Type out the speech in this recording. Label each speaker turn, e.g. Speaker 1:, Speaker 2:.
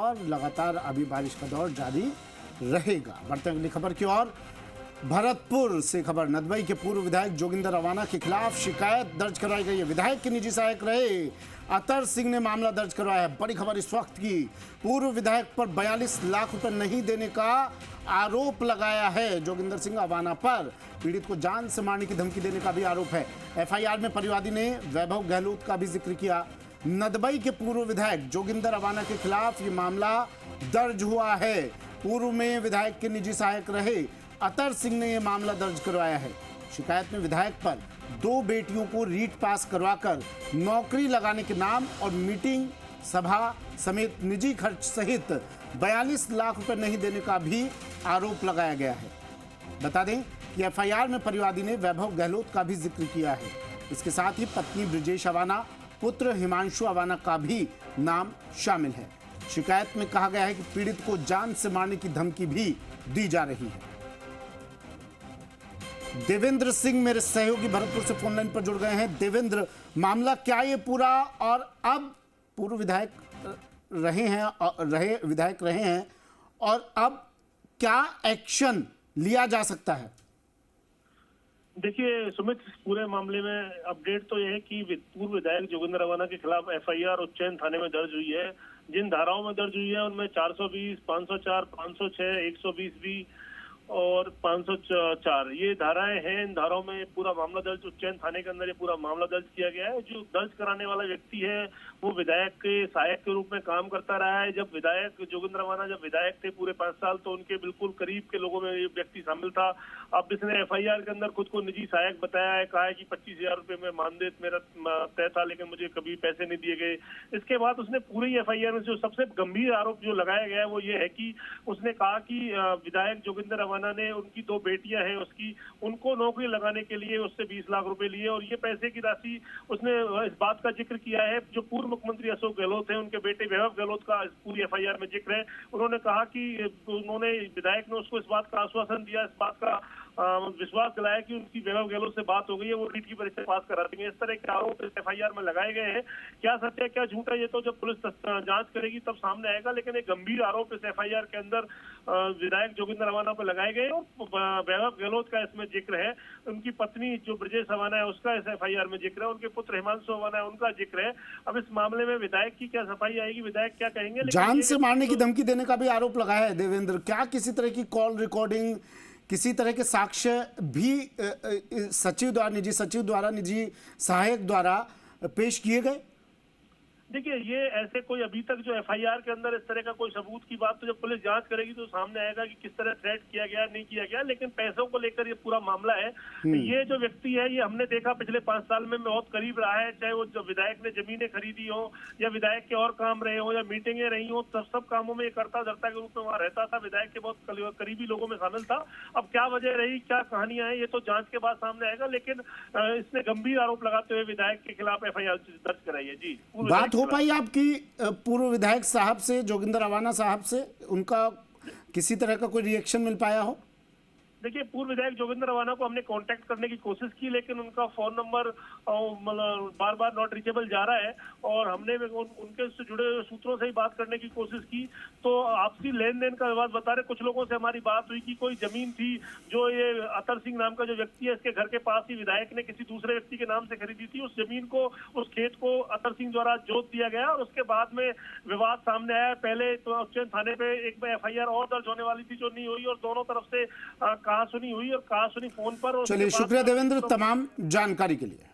Speaker 1: और लगातार अभी बारिश का दौर जारी रहेगा। बढ़ते हैं अगली खबर की ओर। भरतपुर से खबर। नदबई के पूर्व विधायक जोगिंदर रवाना के खिलाफ शिकायत दर्ज करवाई गई है। विधायक के निजी सहायक रहे अतर सिंह ने मामला दर्ज करवाया है। बड़ी खबर इस वक्त की। पूर्व विधायक पर 42 लाख रुपए नहीं देने का आरोप लगाया है। जोगिंदर सिंह अवाना पर पीड़ित को जान से मारने की धमकी देने का भी आरोप है। एफआईआर में परिवादी ने वैभव गहलोत का भी जिक्र किया। नदबई के पूर्व विधायक जोगिंदर रवाना के खिलाफ ये मामला दर्ज हुआ है। पूर्व में विधायक के निजी सहायक रहे अतर सिंह ने यह मामला दर्ज करवाया है। शिकायत में विधायक पर 2 बेटियों को रीट पास करवाकर नौकरी लगाने के नाम और मीटिंग सभा समेत निजी खर्च सहित 42 लाख रुपए नहीं देने का भी आरोप लगाया गया है। बता दें कि एफआईआर में परिवादी ने वैभव गहलोत का भी जिक्र किया है। इसके साथ ही पत्नी ब्रिजेश अवाना, पुत्र हिमांशु अवाना का भी नाम शामिल है। शिकायत में कहा गया है कि पीड़ित को जान से मारने की धमकी भी दी जा रही है। देवेंद्र सिंह मेरे सहयोगी भरतपुर से फोन लाइन पर जुड़ गए हैं। देवेंद्र, मामला क्या ये पूरा, और अब पूर्व विधायक रहे हैं और अब क्या एक्शन लिया जा सकता है?
Speaker 2: देखिए सुमित, इस पूरे मामले में अपडेट तो यह है कि पूर्व विधायक जोगिंदर रवाना के खिलाफ एफआईआर उज्जैन थाने में दर्ज हुई है। जिन धाराओं में दर्ज हुई है उनमें 420, 504, 506, 120 भी और 504 ये धाराएं हैं। इन धाराओं में पूरा मामला दर्ज उज्जैन थाने के अंदर ये पूरा मामला दर्ज किया गया है। जो दर्ज कराने वाला व्यक्ति है वो विधायक के सहायक के रूप में काम करता रहा है। जब विधायक जोगिंदर रवाना जब विधायक थे पूरे 5 साल, तो उनके बिल्कुल करीब के लोगों में ये व्यक्ति शामिल था। अब इसने एफआईआर के अंदर खुद को निजी सहायक बताया है। कहा है कि 25,000 रुपए में मानदेय मेरा तय था, लेकिन मुझे कभी पैसे नहीं दिए गए। इसके बाद उसने पूरी एफआईआर में जो सबसे गंभीर आरोप जो लगाया गया है वो ये है कि उसने कहा कि विधायक जोगिंदर रवाना ने उनकी 2 बेटियां हैं उसकी, उनको नौकरी लगाने के लिए उससे 20 लाख रुपए लिए, और ये पैसे की राशि उसने इस बात का जिक्र किया है। जो पूर्व मुख्यमंत्री अशोक गहलोत हैं उनके बेटे वैभव गहलोत का इस पूरी एफआईआर में जिक्र है। उन्होंने कहा कि उन्होंने विधायक ने उसको इस बात का आश्वासन दिया, इस बात का विश्वास दिलाया कि उनकी वैभव गहलोत से बात हो गई है, वो रीट की परीक्षा पास करा देंगे। इस तरह के आरोप इस एफआईआर में लगाए गए हैं। क्या सत्य है क्या झूठ है ये तो जब पुलिस जांच करेगी तब सामने आएगा, लेकिन एक गंभीर आरोप इस एफआईआर के अंदर विधायक जोगिंदर रवाना पर लगाए गए और वैभव गहलोत का इसमें जिक्र है। उनकी पत्नी जो ब्रिजेश अवाना है उसका इस एफआईआर में जिक्र है। उनके पुत्र हिमांशु अवाना है उनका जिक्र है। अब इस मामले में विधायक की क्या सफाई आएगी, विधायक क्या कहेंगे?
Speaker 1: जान से मारने की धमकी देने का भी आरोप लगाया है देवेंद्र। क्या किसी तरह की कॉल रिकॉर्डिंग, किसी तरह के साक्ष्य भी सचिव द्वारा, निजी सचिव द्वारा, निजी सहायक द्वारा पेश किए गए?
Speaker 2: देखिए ये ऐसे कोई अभी तक जो एफआईआर के अंदर इस तरह का कोई सबूत की बात तो जब पुलिस जांच करेगी तो सामने आएगा कि किस तरह थ्रेट किया गया नहीं किया गया, लेकिन पैसों को लेकर ये पूरा मामला है। ये जो व्यक्ति है ये हमने देखा पिछले 5 साल में बहुत करीब रहा है, चाहे वो जो विधायक ने जमीनें खरीदी हो या विधायक के और काम रहे हो या मीटिंगें रही हो, सब कामों में ये करता धरता के रूप में वहाँ रहता था। विधायक के बहुत करीबी लोगों में शामिल था। अब क्या वजह रही, क्या कहानियां हैं, ये तो जांच के बाद सामने आएगा, लेकिन इसने गंभीर आरोप लगाते हुए विधायक के खिलाफ एफआईआर दर्ज कराई है। जी,
Speaker 1: बात हो पाई आपकी पूर्व विधायक साहब से, जोगिंदर रवाना साहब से, उनका किसी तरह का कोई रिएक्शन मिल पाया हो?
Speaker 2: देखिए पूर्व विधायक जोगिंदर रवाना को हमने कांटेक्ट करने की कोशिश की, लेकिन उनका फोन नंबर मतलब बार बार नॉट रीचेबल जा रहा है, और हमने उनके से जुड़े हुए सूत्रों से ही बात करने की कोशिश की तो आपसी लेन देन का विवाद बता रहे। कुछ लोगों से हमारी बात हुई कि कोई जमीन थी जो ये अतर सिंह नाम का जो व्यक्ति है इसके घर के पास ही विधायक ने किसी दूसरे व्यक्ति के नाम से खरीदी थी। उस जमीन को, उस खेत को अतर सिंह द्वारा जोत दिया गया और उसके बाद में विवाद सामने आया। पहले तो उज्जैन थाने पे एक एफआईआर और दर्ज होने वाली थी जो नहीं हुई, और दोनों तरफ से कहासुनी हुई और कहासुनी फोन पर।
Speaker 1: चलिए शुक्रिया देवेंद्र तमाम जानकारी के लिए।